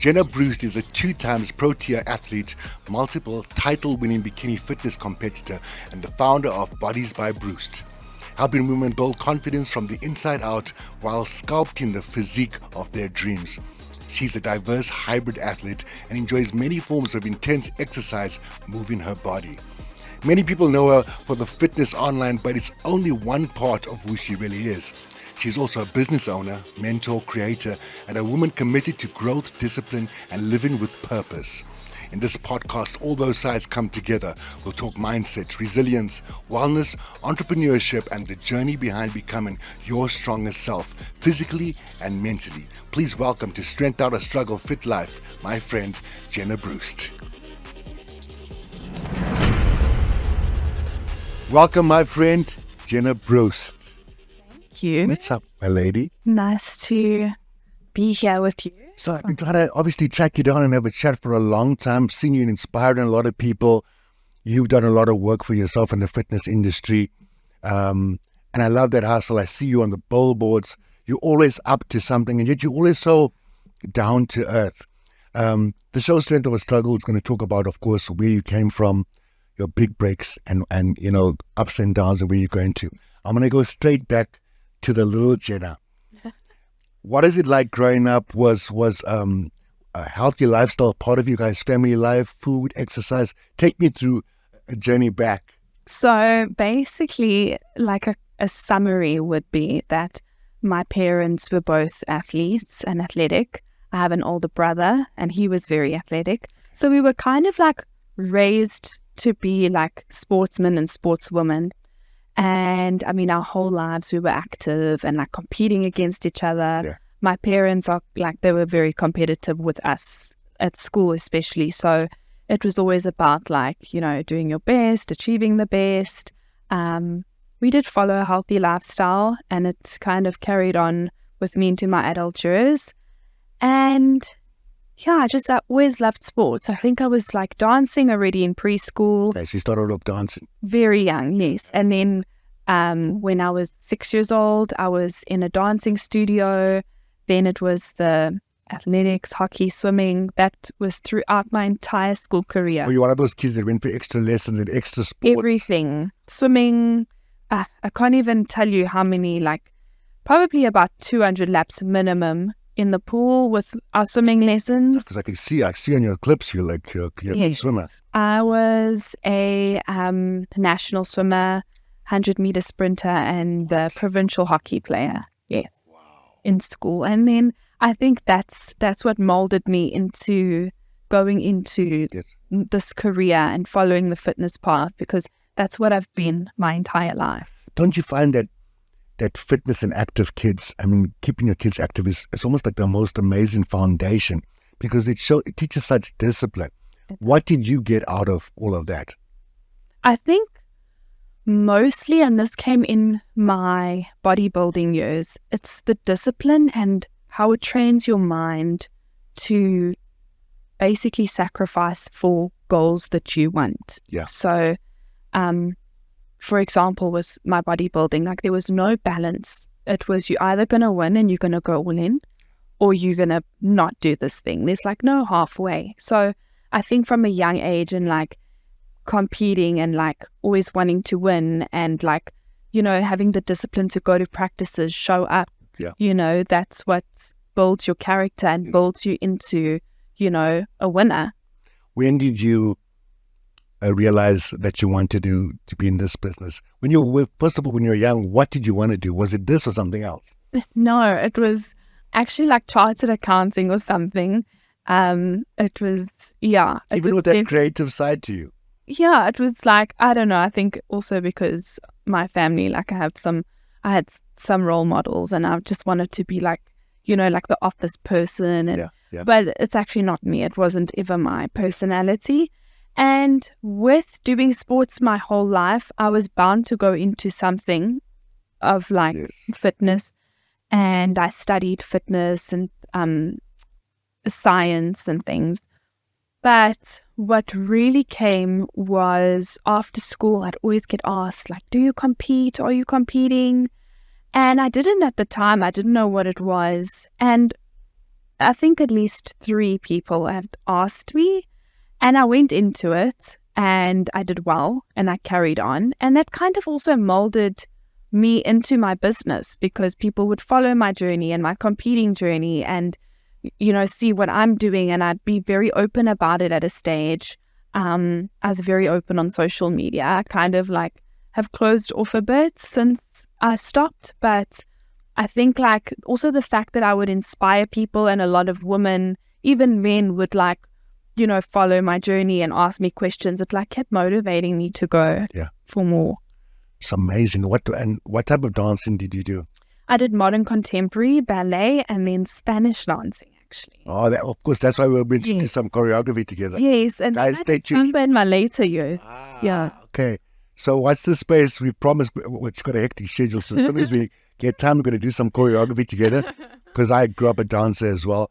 Jenna Brust is a 2 times Protea athlete, multiple title-winning bikini fitness competitor, and the founder of Bodies by Brust, helping women build confidence from the inside out while sculpting the physique of their dreams. She's a diverse hybrid athlete and enjoys many forms of intense exercise moving her body. Many people know her for the fitness online, but it's only one part of who she really is. She's also a business owner, mentor, creator, and a woman committed to growth, discipline, and living with purpose. In this podcast, all those sides come together. We'll talk mindset, resilience, wellness, entrepreneurship, and the journey behind becoming your strongest self, physically and mentally. Please welcome to Strength Out of Struggle Fit Life, my friend, Jenna Brust. Welcome, my friend, Jenna Brust. You. What's up, my lady? Nice to be here with you. So I've been trying to obviously track you down and have a chat for a long time, seeing you inspiring a lot of people. You've done a lot of work for yourself in the fitness industry. And I love that hustle. I see you on the billboards. You're always up to something, and yet you're always so down to earth. The show Strength of a Struggle is going to talk about, of course, where you came from, your big breaks and you know, ups and downs and where you're going to. I'm going to go straight back to the little Jenna. What is it like growing up? Was a healthy lifestyle part of you guys' family life, food, exercise? Take me through a journey back. So basically, like a summary would be that my parents were both athletes and athletic. I have an older brother and he was very athletic. So we were kind of like raised to be like sportsmen and sportswomen. And I mean, our whole lives we were active and like competing against each other. Yeah. My parents are like, they were very competitive with us at school, especially. So it was always about like, you know, doing your best, achieving the best. We did follow a healthy lifestyle, and it kind of carried on with me into my adult years. And yeah, I always loved sports. I think I was like dancing already in preschool. Okay, so you started off dancing. Very young, yes. And then when I was 6 years old, I was in a dancing studio. Then it was the athletics, hockey, swimming. That was throughout my entire school career. Were you one of those kids that went for extra lessons and extra sports? Everything. Swimming. I can't even tell you how many, like probably about 200 laps minimum in the pool with our swimming lessons. Because I see on your clips you're a swimmer. I was a national swimmer, 100-meter sprinter, and the provincial hockey player. Yes, wow. In school. And then I think that's what molded me into going into this career and following the fitness path, because that's what I've been my entire life. Don't you find that fitness and active kids, I mean, keeping your kids active is almost like the most amazing foundation, because it teaches such discipline. What did you get out of all of that? I think mostly, and this came in my bodybuilding years, it's the discipline and how it trains your mind to basically sacrifice for goals that you want. Yeah. So, for example, with my bodybuilding, like there was no balance. It was, you're either going to win and you're going to go all in, or you're going to not do this thing. There's like no halfway. So I think from a young age and like competing and like always wanting to win and like, you know, having the discipline to go to practices, show up, you know, that's what builds your character and builds you into, you know, a winner. When did you realize that you wanted to be in this business? When you were, first of all, when you were young, what did you want to do? Was it this or something else? No, it was actually like chartered accounting or something. It was, yeah. Even with that creative side to you? Yeah, it was like, I don't know, I think also because my family, like I had some role models, and I just wanted to be like, you know, like the office person. And But it's actually not me. It wasn't ever my personality. And with doing sports my whole life, I was bound to go into something of like fitness. And I studied fitness and science and things. But what really came was after school, I'd always get asked, like, do you compete? Are you competing? And I didn't at the time. I didn't know what it was. And I think at least 3 people have asked me, and I went into it and I did well and I carried on. And that kind of also molded me into my business, because people would follow my journey and my competing journey and, see what I'm doing. And I'd be very open about it at a stage. I was very open on social media. I kind of like have closed off a bit since I stopped, but I think like also the fact that I would inspire people, and a lot of women, even men, would like, follow my journey and ask me questions. It like kept motivating me to go for more. It's amazing. What type of dancing did you do? I did modern contemporary, ballet, and then Spanish dancing, actually. Oh, of course, that's why we've been to do some choreography together. Yes, and guys, stay tuned. In my later years. Okay. So watch this space. We promised we've got a hectic schedule. So as soon as we get time, we're going to do some choreography together, because I grew up a dancer as well.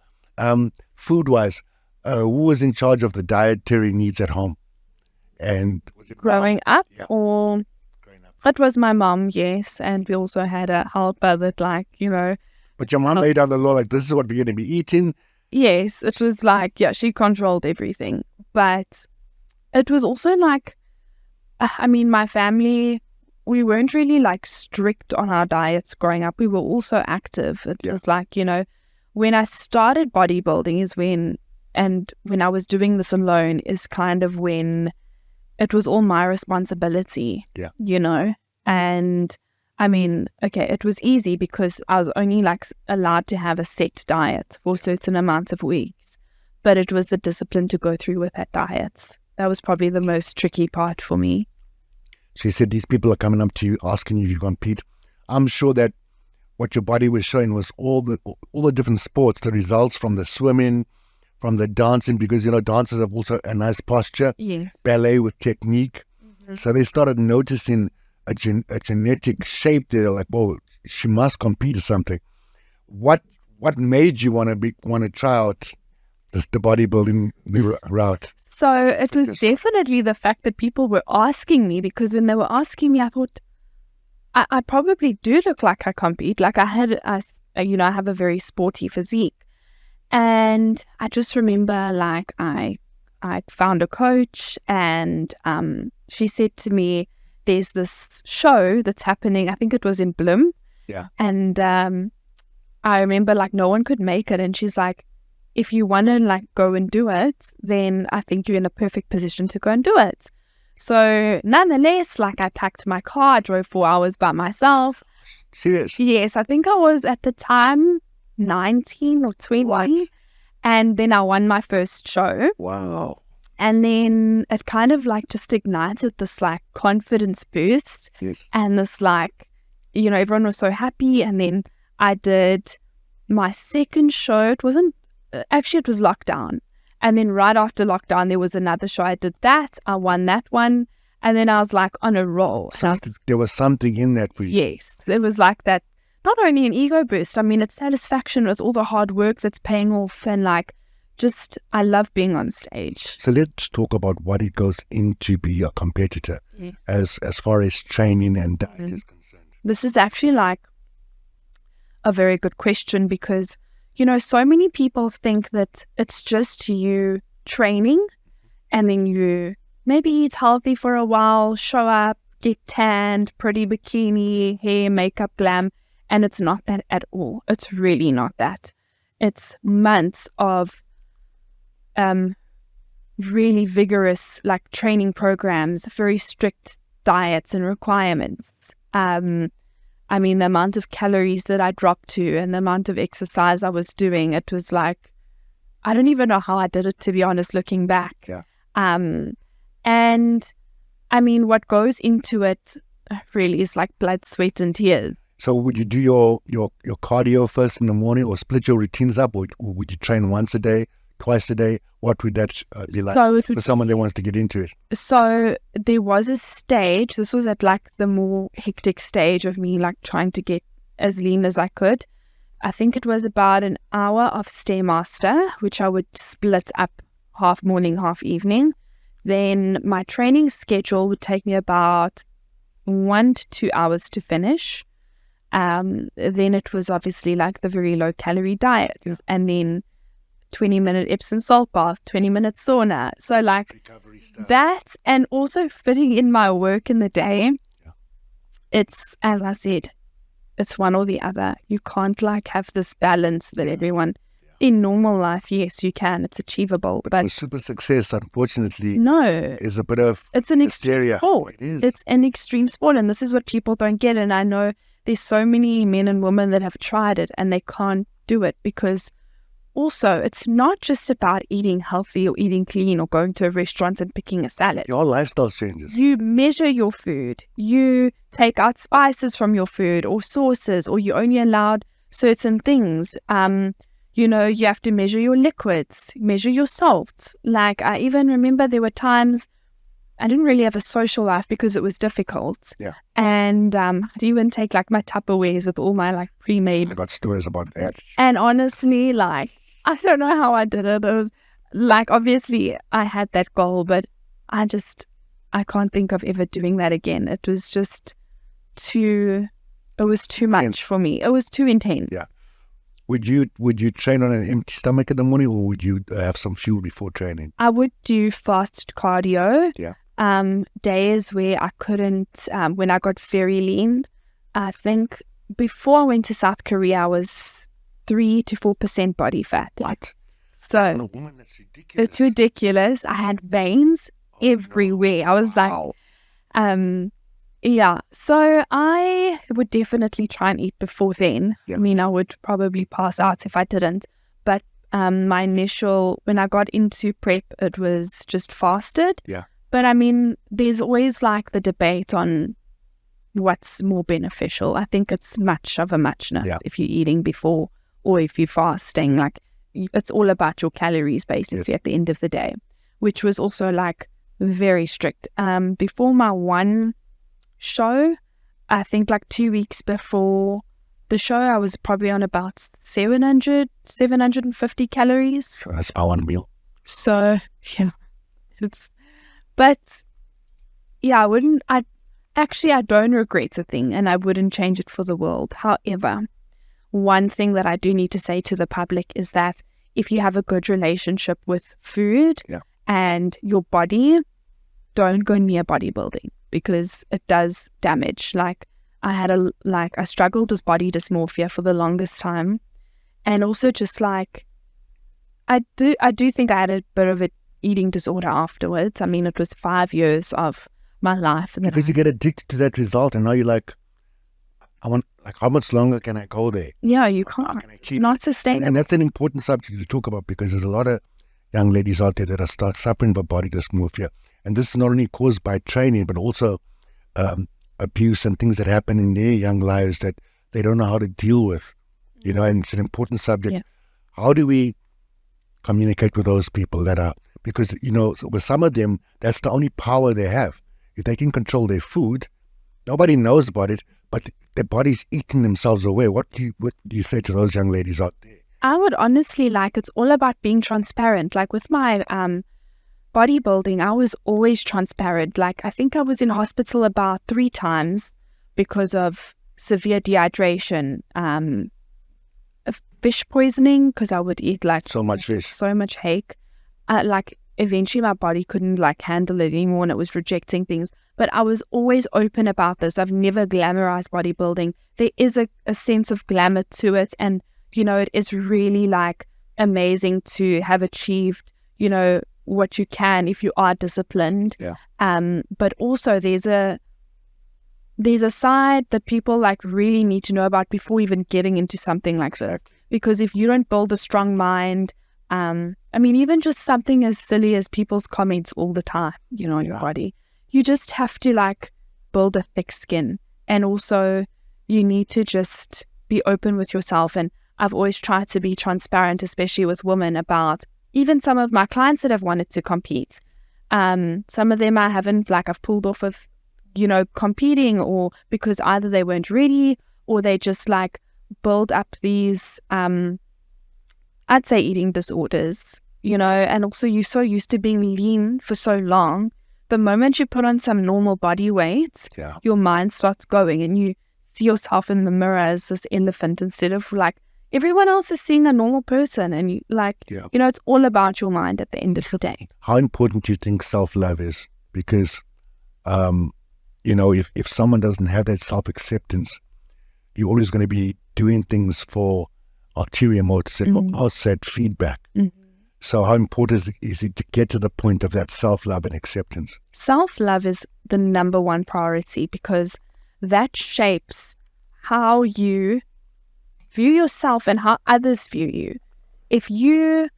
Food-wise, who was in charge of the dietary needs at home? And was it growing up? Or it was my mom, yes. And we also had a helper that But your mom laid down the law, like, this is what we're going to be eating? Yes, it was like, she controlled everything. But it was also like, my family, we weren't really like strict on our diets growing up. We were also active. It was like, when I started bodybuilding is when I was doing this alone is kind of when it was all my responsibility, and it was easy because I was only like allowed to have a set diet for a certain amount of weeks, but it was the discipline to go through with that diet. That was probably the most tricky part for me. So you said these people are coming up to you, asking you to compete. I'm sure that what your body was showing was all the different sports, the results from the swimming, from the dancing, because, dancers have also a nice posture. Yes. Ballet with technique. Mm-hmm. So they started noticing a genetic shape there, like, whoa, she must compete or something. What made you want to try out the bodybuilding route? So it was definitely the fact that people were asking me, because when they were asking me, I thought, I probably do look like I compete. Like I have a very sporty physique. And I just remember like I found a coach, and she said to me, there's this show that's happening, I think it was in Bloem. Yeah. And I remember like no one could make it. And she's like, if you want to like go and do it, then I think you're in a perfect position to go and do it. So nonetheless, like I packed my car, I drove 4 hours by myself. Serious? Yes, I think I was at the time 19 or 20. What? And then I won my first show. Wow. And then it kind of like just ignited this like confidence boost. Yes. And this like, everyone was so happy. And then I did my second show. It was lockdown. And then right after lockdown, there was another show. I did that. I won that one. And then I was like on a roll. There was something in that for you. Yes. There was like that, not only an ego boost, it's satisfaction with all the hard work that's paying off. And like, just, I love being on stage. So let's talk about what it goes into be a competitor. Yes. As far as training and diet is concerned. This is actually like a very good question, because so many people think that it's just you training and then you maybe eat healthy for a while, show up, get tanned, pretty bikini, hair, makeup, glam. And it's not that at all. It's really not that. It's months of really vigorous like training programs, very strict diets and requirements. The amount of calories that I dropped to and the amount of exercise I was doing, it was like, I don't even know how I did it, to be honest, looking back. Yeah. What goes into it really is like blood, sweat, and tears. So would you do your cardio first in the morning, or split your routines up, or would you train once a day, twice a day? What would that be like for someone that wants to get into it? So there was a stage, this was at like the more hectic stage of me like trying to get as lean as I could. I think it was about an hour of Stairmaster, which I would split up half morning, half evening. Then my training schedule would take me about 1 to 2 hours to finish. Then it was obviously like the very low calorie diet. And then 20-minute Epsom salt bath, 20-minute sauna. So like Recovery stuff. that, and also fitting in my work in the day. Yeah. It's, as I said, it's one or the other. You can't like have this balance that everyone in normal life, yes, you can. It's achievable. But with super success, unfortunately, no, is a bit of it's an extreme hysteria. sport. It is. It's an extreme sport, and this is what people don't get. And I know there's so many men and women that have tried it and they can't do it, because also it's not just about eating healthy or eating clean or going to a restaurant and picking a salad. Your lifestyle changes. You measure your food. You take out spices from your food or sauces, or you only allowed certain things. You know, you have to measure your liquids, measure your salts. Like, I even remember there were times I didn't really have a social life because it was difficult. Yeah. And I'd even take like my Tupperwares with all my like pre-made. I got stories about that. And honestly, like, I don't know how I did it. It was like, obviously I had that goal, but I can't think of ever doing that again. It was just too much for me. It was too intense. Yeah. Would you train on an empty stomach in the morning, or would you have some fuel before training? I would do fast cardio. Yeah. Days where I couldn't, when I got very lean. I think before I went to South Korea, I was 3 to 4% body fat. What? So On a woman, that's ridiculous. it's ridiculous. I had veins everywhere. I was Wow. like, yeah. So I would definitely try and eat before then. Yeah. I mean, I would probably pass out if I didn't. But my initial, when I got into prep, it was just fasted. Yeah. But I mean, there's always like the debate on what's more beneficial. I think it's much of a muchness if you're eating before or if you're fasting. Like, it's all about your calories basically at the end of the day, which was also like very strict. Before my one show, I think like 2 weeks before the show, I was probably on about 750 calories. So that's our one meal. So yeah, I don't regret a thing, and I wouldn't change it for the world. However, one thing that I do need to say to the public is that if you have a good relationship with food and your body, don't go near bodybuilding, because it does damage. Like, I struggled with body dysmorphia for the longest time, and also just like I do think I had a bit of an eating disorder afterwards. I mean, it was 5 years of my life. And Because you get addicted to that result, and now you're like, I want, like, how much longer can I go there? yeah, you How can't. can I It's keep not it? sustainable. And that's an important subject to talk about, because there's a lot of young ladies out there that are suffering by body dysmorphia. And this is not only caused by training, but also abuse and things that happen in their young lives that they don't know how to deal with. You know, and it's an important subject. Yeah. How do we communicate with those people that are, because, you know, with some of them, that's the only power they have. If they can control their food, nobody knows about it, but their body's eating themselves away. What do you say to those young ladies out there? I would honestly it's all about being transparent. Like with my bodybuilding, I was always transparent. Like, I think I was in hospital about 3 times because of severe dehydration, fish poisoning, because I would eat like So much fish. so much hake. Like, eventually my body couldn't like handle it anymore, and it was rejecting things. But I was always open about this. I've never glamorized bodybuilding. There is a sense of glamour to it, and you know, it is really like amazing to have achieved, you know, what you can if you are disciplined. Yeah. But also there's a side that people like really need to know about before even getting into something like this. Because if you don't build a strong mind, I mean, even just something as silly as people's comments all the time, you know, on your body, you just have to like build a thick skin. And also you need to just be open with yourself. And I've always tried to be transparent, especially with women, about even some of my clients that have wanted to compete. Some of them I haven't, like, I've pulled off of, you know, competing, or because either they weren't ready, or they just like build up these, I'd say, eating disorders, you know, and also you're so used to being lean for so long. The moment you put on some normal body weight, your mind starts going and you see yourself in the mirror as this elephant instead of like everyone else is seeing a normal person, and it's all about your mind at the end of the day. How important do you think self-love is? Because, if someone doesn't have that self-acceptance, you're always going to be doing things for ulterior motives and outside feedback. So how important is it to get to the point of that self-love and acceptance? Self-love is the number one priority, because that shapes how you view yourself and how others view you. If you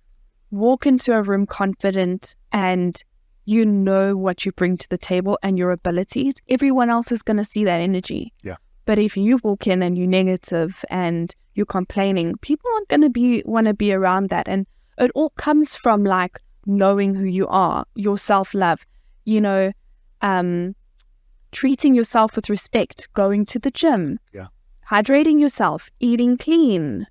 walk into a room confident and you know what you bring to the table and your abilities, everyone else is going to see that energy. Yeah. But if you walk in and you're negative and you're complaining, people aren't going to want to be around that. And it all comes from knowing who you are, your self-love, treating yourself with respect, going to the gym, hydrating yourself, eating clean.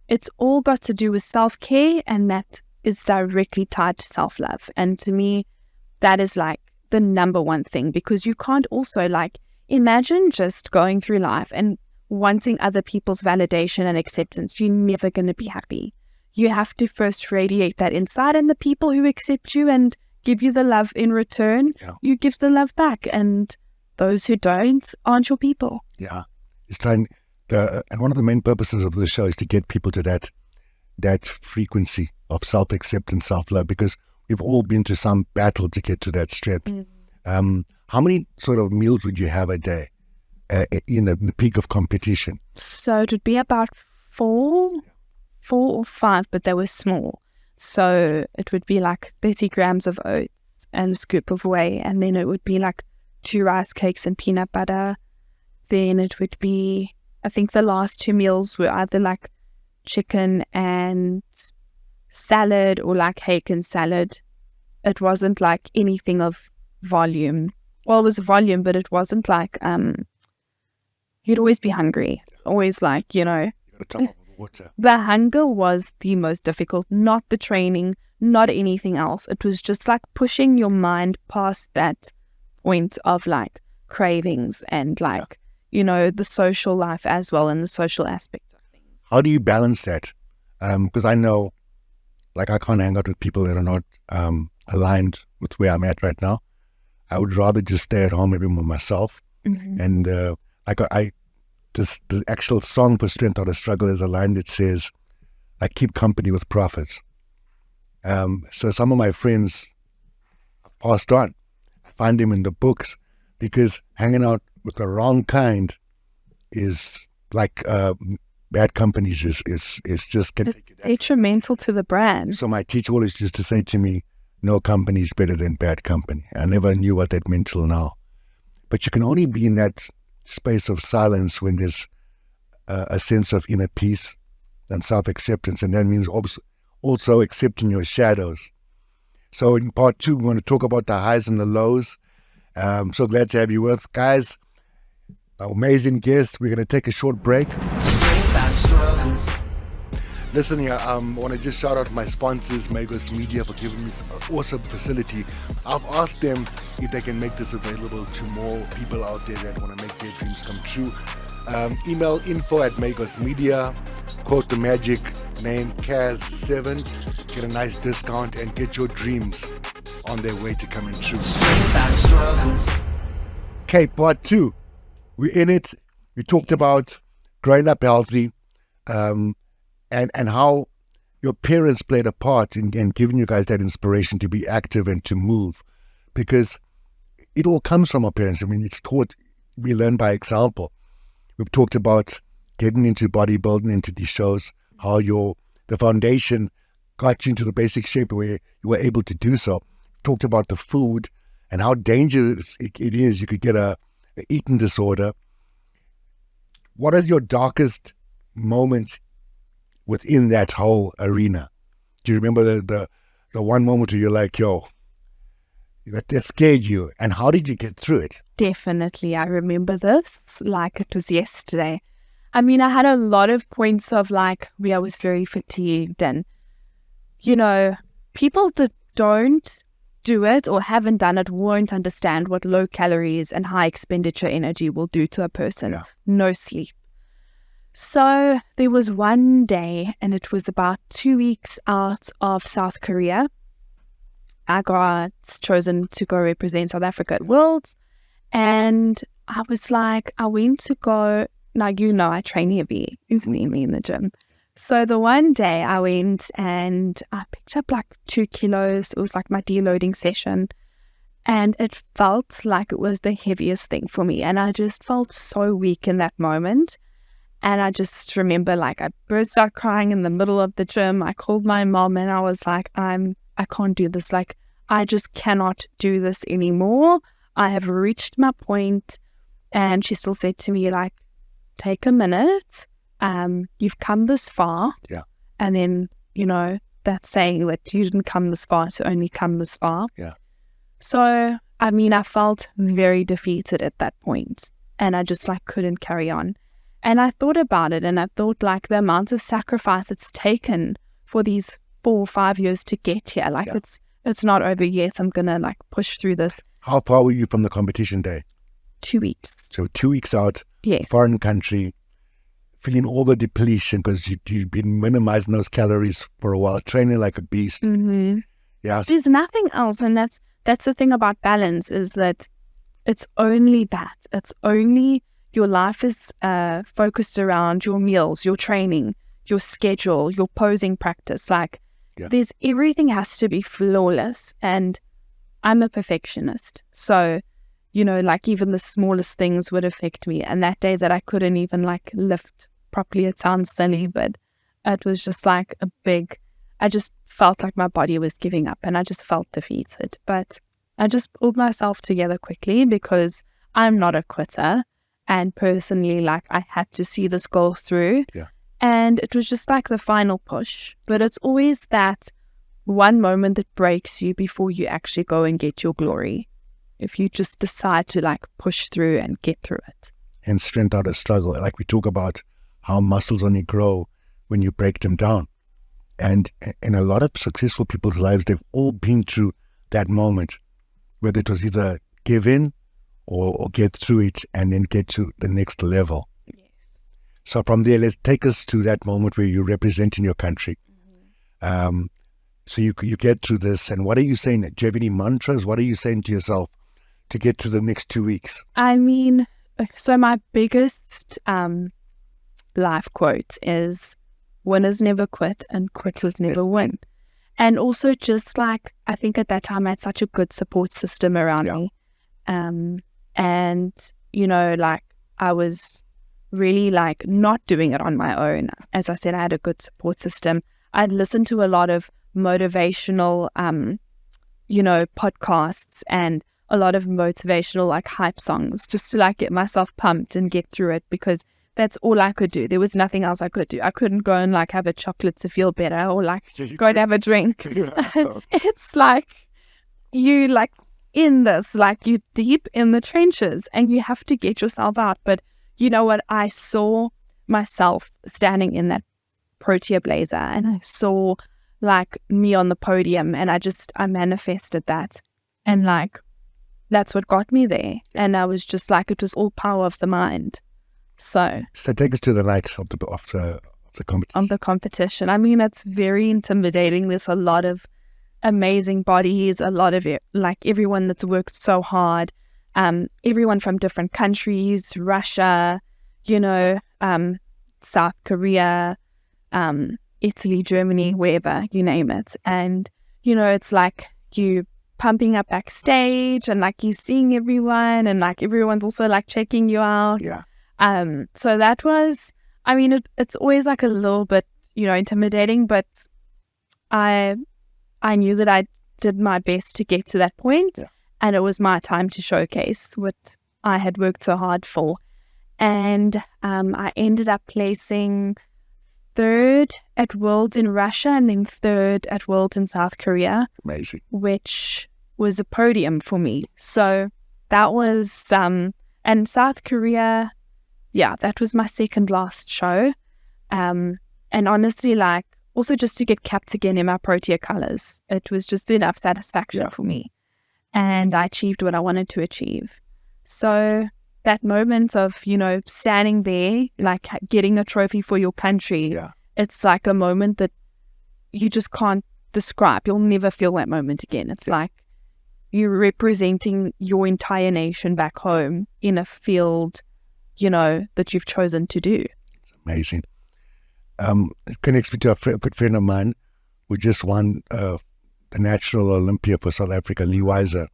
It's all got to do with self-care, and that is directly tied to self-love. And to me, that is the number one thing, because you can't also imagine just going through life and wanting other people's validation and acceptance. You're never going to be happy. You have to first radiate that inside, and the people who accept you and give you the love in return, you give the love back. And those who don't aren't your people. Yeah. It's and one of the main purposes of the show is to get people to that frequency of self-acceptance, self-love, because we've all been to some battle to get to that strength. How many sort of meals would you have a day in the peak of competition? So it would be about 4 or 5, but they were small. So it would be 30 grams of oats and a scoop of whey, and then it would be 2 rice cakes and peanut butter. Then it would be, I think the last 2 meals were either chicken and salad or hake and salad. It wasn't anything of volume. Well, it was volume, but it wasn't you'd always be hungry. It's always You got to top up with water. The hunger was the most difficult, not the training, not anything else. It was just pushing your mind past that point of cravings and the social life as well, and the social aspect of things. How do you balance that? Because I know, I can't hang out with people that are not aligned with where I'm at right now. I would rather just stay at home every with myself. And the actual song for Strength Out of Struggle is a line that says, I keep company with prophets. So some of my friends have passed on. I find them in the books, because hanging out with the wrong kind is bad companies is just going to take you down. It's detrimental to the brand. So my teacher always used to say to me, no company is better than bad company. I never knew what that meant till now. But you can only be in that space of silence when there's a sense of inner peace and self-acceptance, and that means also accepting your shadows. So in part 2, we want to talk about the highs and the lows. I'm so glad to have you with, guys. Our amazing guest. We're going to take a short break. Listen here, I want to just shout out my sponsors, Magos Media, for giving me an awesome facility. I've asked them if they can make this available to more people out there that want to make their dreams come true. Email info@Magos Media, quote the magic name Kaz7, get a nice discount and get your dreams on their way to coming true. Okay, part 2. We're in it. We talked about growing up healthy, and how your parents played a part in giving you guys that inspiration to be active and to move, because it all comes from our parents. I mean, it's taught, we learn by example. We've talked about getting into bodybuilding, into these shows, how the foundation got you into the basic shape where you were able to do so. Talked about the food and how dangerous it is. You could get a eating disorder. What are your darkest moments within that whole arena? Do you remember the one moment where you're like, yo, that scared you, and how did you get through it? Definitely, I remember this like it was yesterday. I mean, I had a lot of points of where I was very fatigued, and people that don't do it or haven't done it won't understand what low calories and high expenditure energy will do to a person. No sleep. So there was one day, and it was about 2 weeks out of South Korea. I got chosen to go represent South Africa at Worlds. And I was like, I went to go, now I train heavy. You've seen me in the gym. So the one day I went and I picked up like 2 kilos. It was like my deloading session. And it felt like it was the heaviest thing for me. And I just felt so weak in that moment. And I just remember like I burst out crying in the middle of the gym. I called my mom and I was like, I can't do this. Like, I just cannot do this anymore. I have reached my point. And she still said to me, like, take a minute. You've come this far. Yeah. And then, that saying that you didn't come this far to only come this far. Yeah. So, I felt very defeated at that point. And I just like couldn't carry on. And I thought about it and I thought like the amount of sacrifice it's taken for these 4 or 5 years to get here. Like it's not over yet. I'm going to like push through this. How far were you from the competition day? 2 weeks. So 2 weeks out, Yes. foreign country, feeling all the depletion because you've been minimizing those calories for a while, training like a beast. Mm-hmm. Yeah. There's nothing else. And that's the thing about balance is that it's only that. It's only your life is focused around your meals, your training, your schedule, your posing practice. Like there's everything has to be flawless. And I'm a perfectionist. So, like even the smallest things would affect me. And that day that I couldn't even like lift properly, it sounds silly, but it was just like I just felt like my body was giving up and I just felt defeated. But I just pulled myself together quickly because I'm not a quitter. And personally, like I had to see this goal through. Yeah. And it was just like the final push. But it's always that one moment that breaks you before you actually go and get your glory. If you just decide to like push through and get through it. And strength out of struggle. Like we talk about how muscles only grow when you break them down. And in a lot of successful people's lives, they've all been through that moment, whether it was either give in or get through it and then get to the next level. Yes. So from there, let's take us to that moment where you're representing your country. Mm-hmm. So you get through this, and what are you saying? Do you have any mantras? What are you saying to yourself to get through the next 2 weeks? So my biggest life quote is, winners never quit and quitters never win. And also just like, I think at that time I had such a good support system around me. And, like I was really like not doing it on my own. As I said, I had a good support system. I'd listened to a lot of motivational, podcasts and a lot of motivational like hype songs just to like get myself pumped and get through it because that's all I could do. There was nothing else I could do. I couldn't go and like have a chocolate to feel better or like go and have a drink. It's like you like in this, like you deep in the trenches and you have to get yourself out. But you know what? I saw myself standing in that Protea blazer and I saw like me on the podium and I manifested that. And like, that's what got me there. And I was just like, it was all power of the mind. So take us to the night of the competition. On the competition. It's very intimidating. There's a lot of amazing bodies, a lot of it, like everyone that's worked so hard, everyone from different countries, Russia, South Korea, Italy, Germany, wherever, you name it. And, it's like you pumping up backstage and like you seeing everyone and like everyone's also like checking you out. Yeah. So that was, it's always like a little bit, intimidating, but I knew that I did my best to get to that point, and it was my time to showcase what I had worked so hard for. And I ended up placing 3rd at Worlds in Russia and then 3rd at Worlds in South Korea. Amazing. Which was a podium for me. So that was, and South Korea, that was my second last show. And honestly, like, also just to get capped again in my Protea colors, it was just enough satisfaction for me. And I achieved what I wanted to achieve. So that moment of, standing there, like getting a trophy for your country. Yeah. It's like a moment that you just can't describe. You'll never feel that moment again. It's like you're representing your entire nation back home in a field, that you've chosen to do. It's amazing. It connects me to a good friend of mine who just won the National Olympia for South Africa, Lee Weiser,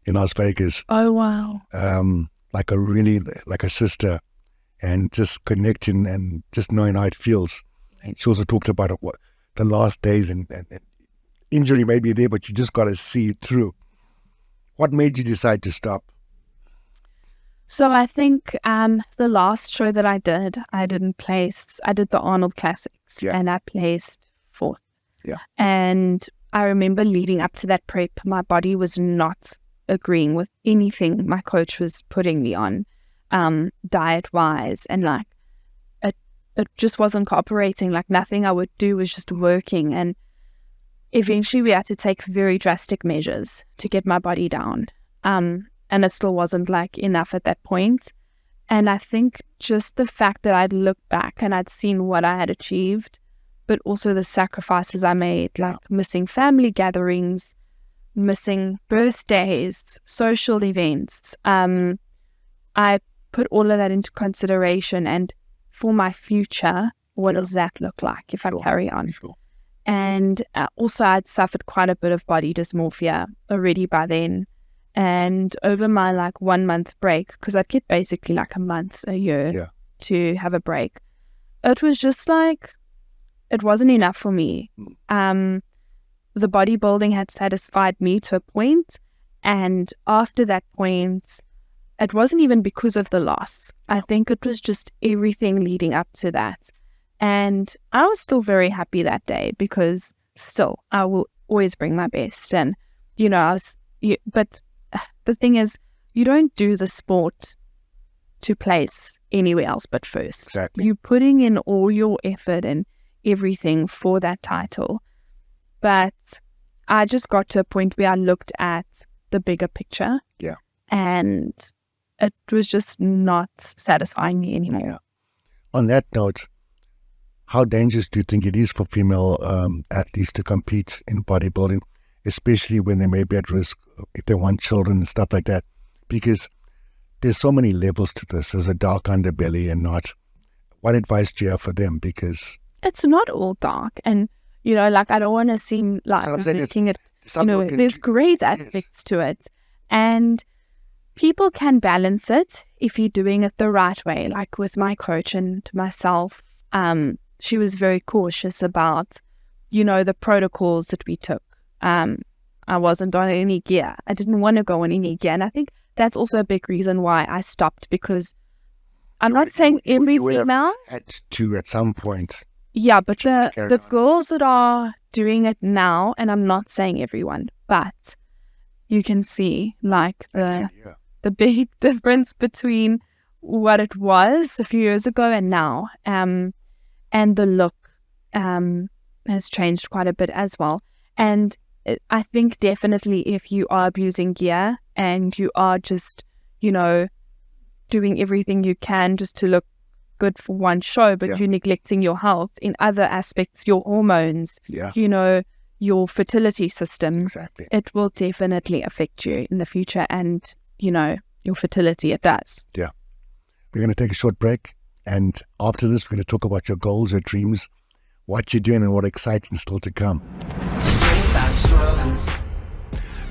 in Las Vegas. Oh, wow. Like a sister, and just connecting and just knowing how it feels. And she also talked about what the last days and injury may be there, but you just got to see it through. What made you decide to stop? So I think the last show that I didn't place. I did the Arnold Classics, and I placed 4th. Yeah. And I remember leading up to that prep, my body was not agreeing with anything my coach was putting me on, diet-wise, and like it just wasn't cooperating. Like nothing I would do was just working, and eventually we had to take very drastic measures to get my body down. And it still wasn't like enough at that point. And I think just the fact that I'd looked back and I'd seen what I had achieved, but also the sacrifices I made, like missing family gatherings, missing birthdays, social events. I put all of that into consideration, and for my future, what does that look like if I carry on? Sure. And also I'd suffered quite a bit of body dysmorphia already by then. And over my 1 month break, because I'd get basically like a month a year to have a break, it was just like, it wasn't enough for me. The bodybuilding had satisfied me to a point, and after that point, it wasn't even because of the loss. I think it was just everything leading up to that. And I was still very happy that day, because still, I will always bring my best. And, but the thing is, you don't do the sport to place anywhere else but first. Exactly. You're putting in all your effort and everything for that title. But I just got to a point where I looked at the bigger picture. Yeah. And it was just not satisfying me anymore. Yeah. On that note, how dangerous do you think it is for female athletes to compete in bodybuilding, especially when they may be at risk if they want children and stuff like that? Because there's so many levels to this. There's a dark underbelly and not. What advice do you have for them? Because it's not all dark. And, I don't want to seem like I'm looking at, there's great aspects to it. And people can balance it if you're doing it the right way. Like with my coach and myself, she was very cautious about, the protocols that we took. I wasn't on any gear. I didn't want to go on any gear. And I think that's also a big reason why I stopped, because I'm not saying every female had to at some point. Yeah, but the girls that are doing it now, and I'm not saying everyone, but you can see the big difference between what it was a few years ago and now. And the look has changed quite a bit as well. And I think definitely if you are abusing gear and you are just, doing everything you can just to look good for one show, but you're neglecting your health in other aspects, your hormones, your fertility system, it will definitely affect you in the future and, your fertility, it does. Yeah. We're going to take a short break. And after this, we're going to talk about your goals, your dreams, what you're doing and what exciting still to come.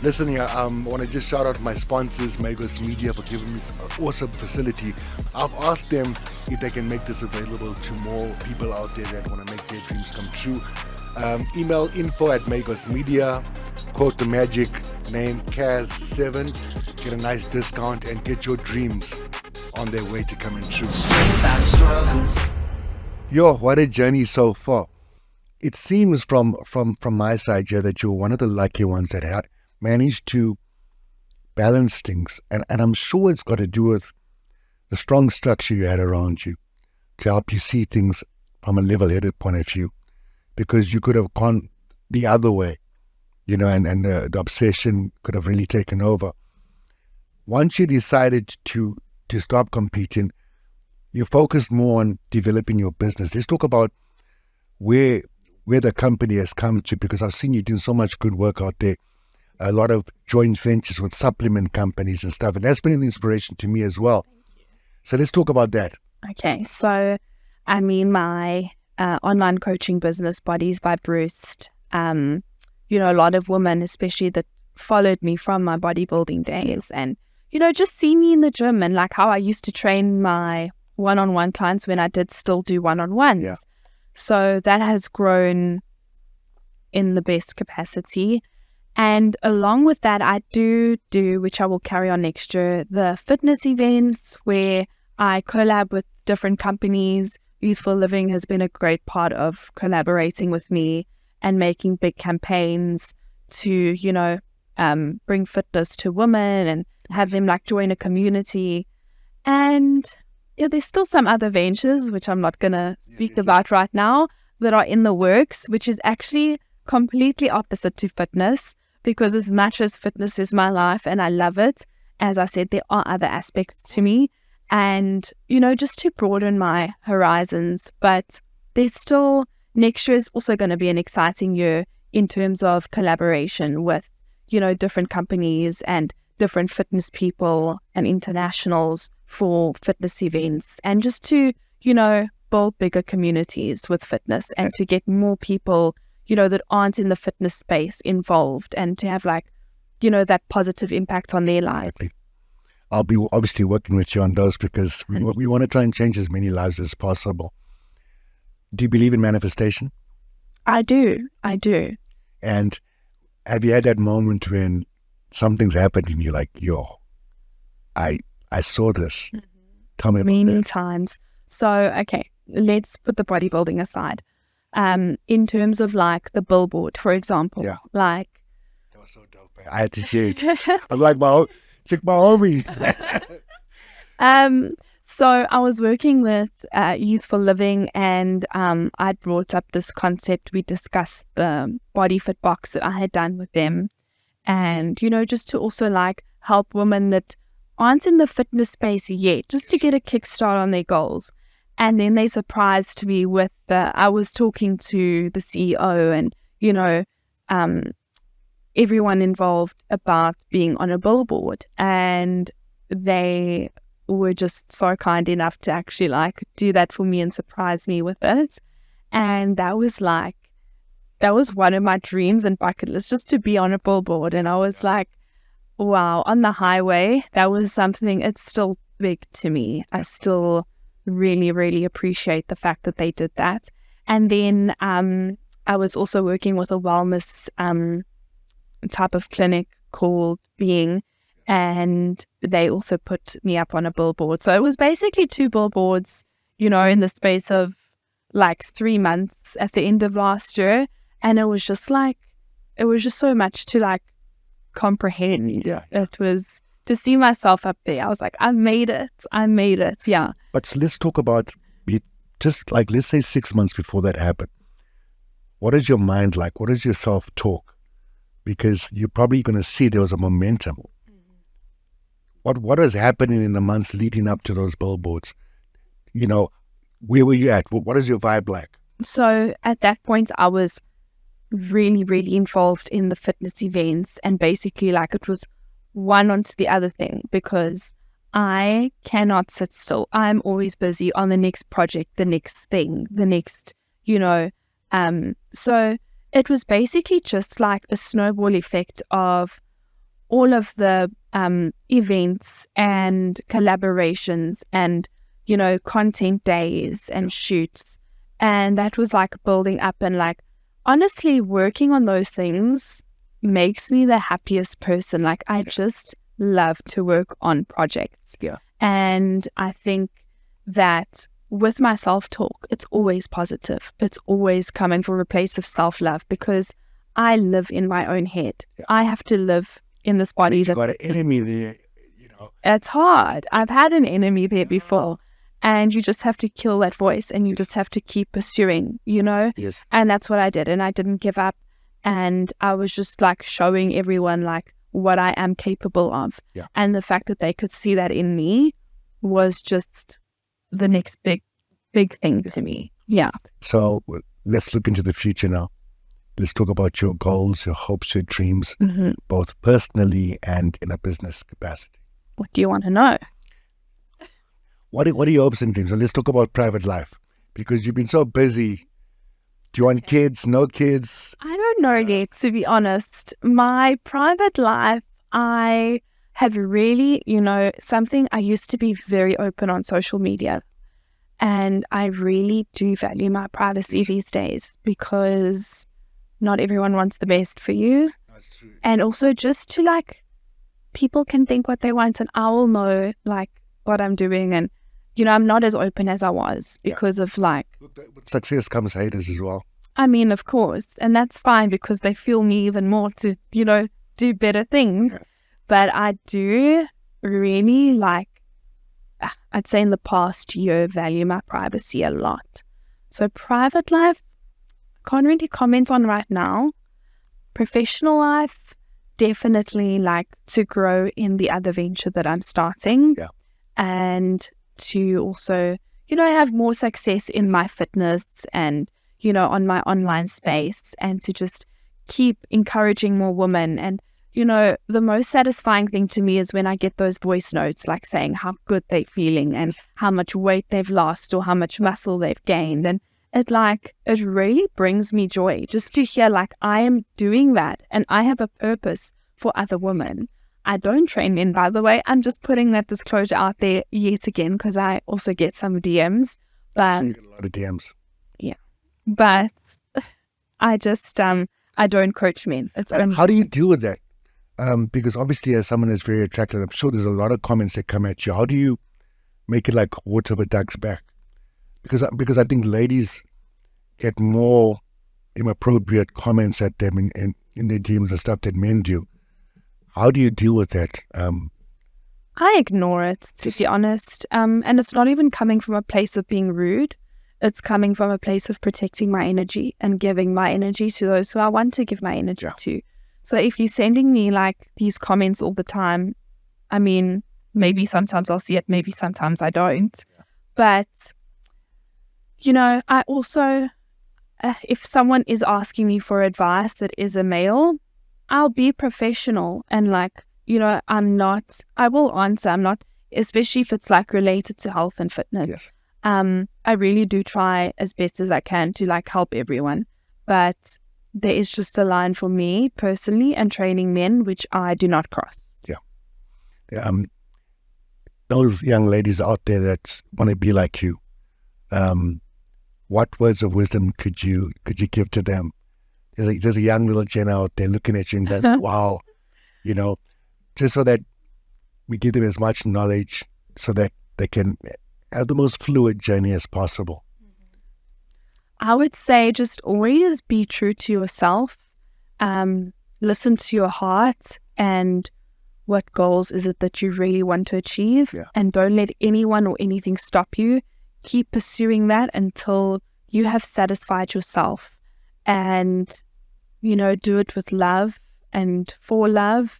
Listen here, I want to just shout out my sponsors, Magos Media, for giving me an awesome facility. I've asked them if they can make this available to more people out there that want to make their dreams come true. Email info@Magos Media, quote the magic name Kaz7, get a nice discount and get your dreams on their way to coming true. Yo, what a journey so far. It seems from my side here that you're one of the lucky ones that had managed to balance things. And I'm sure it's got to do with the strong structure you had around you to help you see things from a level-headed point of view. Because you could have gone the other way, and the obsession could have really taken over. Once you decided to to stop competing, you focused more on developing your business. Let's talk about where the company has come to, because I've seen you doing so much good work out there. A lot of joint ventures with supplement companies and stuff, and that's been an inspiration to me as well. So let's talk about that. Okay, so I mean, my online coaching business, Bodies by Brust, a lot of women, especially that followed me from my bodybuilding days, and just see me in the gym and like how I used to train my one-on-one clients when I did still do one-on-ones. Yeah. So that has grown in the best capacity. And along with that, I do, which I will carry on next year, the fitness events where I collab with different companies. Youthful Living has been a great part of collaborating with me and making big campaigns to, bring fitness to women and have them like join a community. And there's still some other ventures, which I'm not going to speak about right now, that are in the works, which is actually completely opposite to fitness, because as much as fitness is my life and I love it, as I said, there are other aspects to me and, just to broaden my horizons. But there's still, next year is also going to be an exciting year in terms of collaboration with, different companies and different fitness people and internationals for fitness events, and just to, build bigger communities with fitness and to get more people, that aren't in the fitness space involved, and to have that positive impact on their lives. Exactly. I'll be obviously working with you on those because we want to try and change as many lives as possible. Do you believe in manifestation? I do. And have you had that moment when something's happened and you're like, I saw this. Mm-hmm. Tell me about many that. times. So, okay, let's put the bodybuilding aside. In terms of like the billboard, for example, that was so dope. I had to share it. I'm like, check my homie. So I was working with Youthful Living, and I'd brought up this concept. We discussed the body fit box that I had done with them, and just to also like help women that aren't in the fitness space yet, just to get a kickstart on their goals. And then they surprised me with I was talking to the CEO and everyone involved about being on a billboard, and they were just so kind enough to actually like do that for me and surprise me with it. And that was one of my dreams and bucket list, just to be on a billboard. And I was like, wow, on the highway, that was something, it's still big to me. I still really, really appreciate the fact that they did that. And then I was also working with a wellness type of clinic called Being, and they also put me up on a billboard. So it was basically 2 billboards, in the space of like 3 months at the end of last year. And it was just so much to like comprehend. Yeah. It was to see myself up there. I was like, I made it. Yeah. But let's talk about just like, let's say 6 months before that happened. What is your mind like? What is your self-talk? Because you're probably going to see there was a momentum. What is happening in the months leading up to those billboards? Where were you at? What is your vibe like? So at that point, I was really, really involved in the fitness events, and basically like it was one onto the other thing, because I cannot sit still. I'm always busy on the next project, the next thing, the next, so it was basically just like a snowball effect of all of the events and collaborations and, content days and shoots. And that was like building up, and like, honestly, working on those things makes me the happiest person. Like, I just love to work on projects. Yeah. And I think that with my self-talk, it's always positive. It's always coming from a place of self-love, because I live in my own head. Yeah. I have to live in this body. You've got an enemy there, It's hard. I've had an enemy there before. And you just have to kill that voice, and you just have to keep pursuing, Yes. And that's what I did. And I didn't give up. And I was just like showing everyone like what I am capable of. Yeah. And the fact that they could see that in me was just the next big thing to me. Yeah. So let's look into the future now. Let's talk about your goals, your hopes, your dreams, both personally and in a business capacity. What do you want to know? What are your hopes and dreams? So let's talk about private life, because you've been so busy. Do you want kids, no kids? I don't know yet, to be honest. My private life, I have really, something, I used to be very open on social media. And I really do value my privacy these days, because not everyone wants the best for you. That's true. And also just to people can think what they want, and I will know what I'm doing. And, I'm not as open as I was because of With success comes haters as well. I mean, of course. And that's fine, because they fuel me even more to, do better things. Yeah. But I do really I'd say in the past year, value my privacy a lot. So private life, can't really comment on right now. Professional life, definitely to grow in the other venture that I'm starting. Yeah. And to also, have more success in my fitness and, on my online space, and to just keep encouraging more women. And, the most satisfying thing to me is when I get those voice notes saying how good they're feeling and how much weight they've lost or how much muscle they've gained. And it really brings me joy just to hear I am doing that and I have a purpose for other women. I don't train men, by the way. I'm just putting that disclosure out there yet again, because I also get some DMs. But You get a lot of DMs. yeah, but I just I don't coach men. It's only How do you deal with that? Because obviously, as someone that's very attractive, I'm sure there's a lot of comments that come at you. How do you make it like water with duck's back? Because I think ladies get more inappropriate comments at them in their DMs and stuff that men do. How do you deal with that? I ignore it, to be honest. And it's not even coming from a place of being rude. It's coming from a place of protecting my energy and giving my energy to those who I want to give my energy to. So if you're sending me these comments all the time, I mean, maybe sometimes I'll see it, maybe sometimes I don't. But, I also, if someone is asking me for advice that is a male, I'll be professional and I will answer. I'm not, especially if it's related to health and fitness. Yes. I really do try as best as I can to help everyone. But there is just a line for me personally and training men, which I do not cross. Yeah. Those young ladies out there that want to be like you, what words of wisdom could you give to them? There's a young little Jenna out there looking at you and going, wow, just so that we give them as much knowledge so that they can have the most fluid journey as possible. I would say just always be true to yourself. Listen to your heart and what goals is it that you really want to achieve. Yeah. And don't let anyone or anything stop you. Keep pursuing that until you have satisfied yourself. And, do it with love and for love,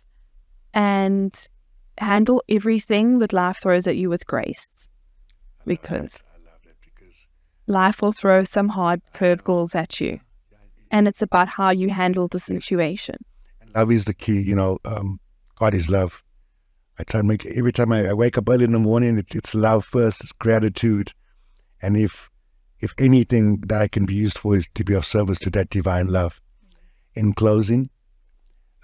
and handle everything that life throws at you with grace. Because I love that because life will throw some hard curveballs at you. And it's about how you handle the situation. love is the key. God is love. I try to make every time I wake up early in the morning, it's love first, it's gratitude. And if anything that I can be used for is to be of service to that divine love. In closing,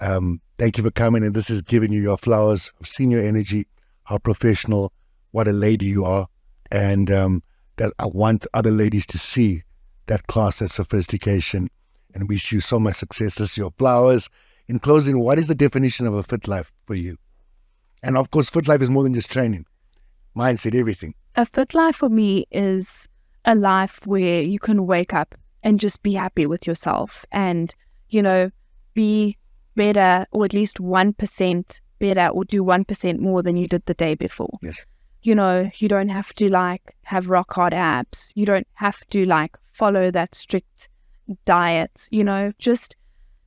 thank you for coming, and this is giving you your flowers. I've seen your energy, how professional, what a lady you are, and that I want other ladies to see that class, that sophistication, and wish you so much success. This is your flowers. In closing, what is the definition of a fit life for you? And of course, fit life is more than just training, mindset, everything. A fit life for me is a life where you can wake up and just be happy with yourself and, be better, or at least 1% better, or do 1% more than you did the day before. Yes. You don't have to have rock hard abs. You don't have to follow that strict diet, just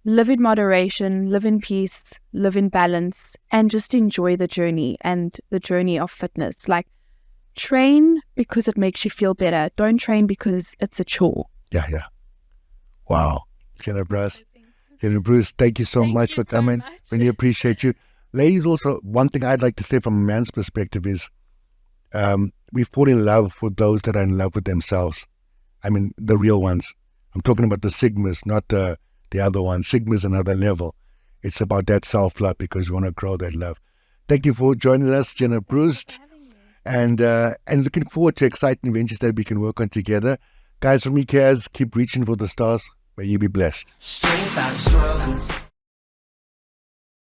live in moderation, live in peace, live in balance, and just enjoy the journey and the journey of fitness. train because it makes you feel better. Don't train because it's a chore. Yeah. Wow. Jenna Brust. Jenna Brust, thank you so much for coming. Really appreciate you. Ladies, also, one thing I'd like to say from a man's perspective is we fall in love with those that are in love with themselves. I mean, the real ones. I'm talking about the Sigmas, not the other ones. Sigma's another level. It's about that self-love because we want to grow that love. Thank you for joining us, Jenna Brust. And looking forward to exciting ventures that we can work on together. Guys, from me, keep reaching for the stars. May you be blessed. Strength out of struggle.